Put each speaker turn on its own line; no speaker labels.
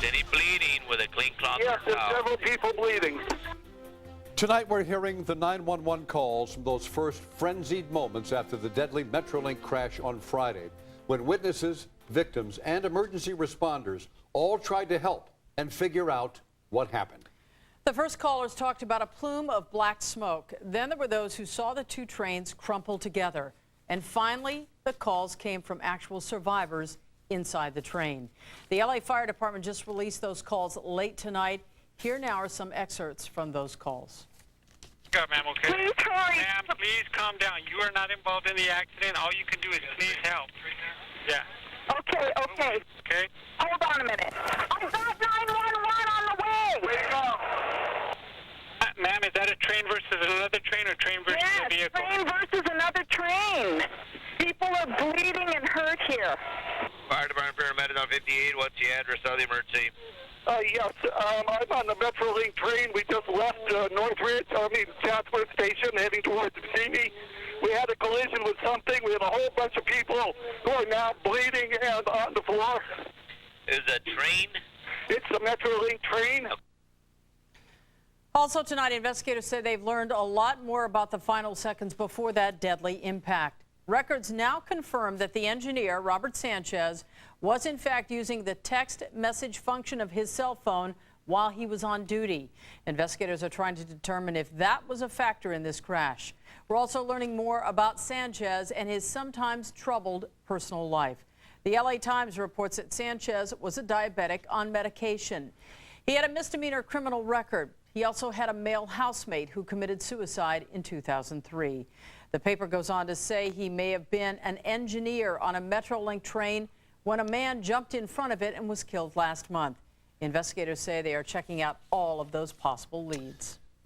Any bleeding with a clean cloth?
Yes, there's several people bleeding.
Tonight we're hearing the 911 calls from those first frenzied moments after the deadly Metrolink crash on Friday, when witnesses, victims, and emergency responders all tried to help and figure out what happened.
The first callers talked about a plume of black smoke. Then there were those who saw the two trains crumple together. And finally, the calls came from actual survivors inside the train. The LA Fire Department just released those calls late tonight. Here now are some excerpts from those calls.
Go, ma'am, okay?
Please hurry.
Ma'am, please calm down. You are not involved in the accident. All you can do is please help. Yeah.
Okay.
Okay?
Hold on a minute. I got 911 on the way.
Where you go?
Ma'am, is that a train versus another train or train versus a
Yes,
vehicle?
train versus another train. People are bleeding and hurt here.
Fire Department paramedic on 58. What's the address of the emergency?
Yes, I'm on the Metrolink train. We just left Chatsworth Station heading towards Simi. We had a collision with something. We have a whole bunch of people who are now bleeding and on the floor.
Is a train?
It's the Metrolink train.
Also tonight, investigators say they've learned a lot more about the final seconds before that deadly impact. Records now confirm that the engineer, Robert Sanchez, was in fact using the text message function of his cell phone while he was on duty. Investigators are trying to determine if that was a factor in this crash. We're also learning more about Sanchez and his sometimes troubled personal life. The LA Times reports that Sanchez was a diabetic on medication. He had a misdemeanor criminal record. He also had a male housemate who committed suicide in 2003. The paper goes on to say he may have been an engineer on a Metrolink train when a man jumped in front of it and was killed last month. Investigators say they are checking out all of those possible leads.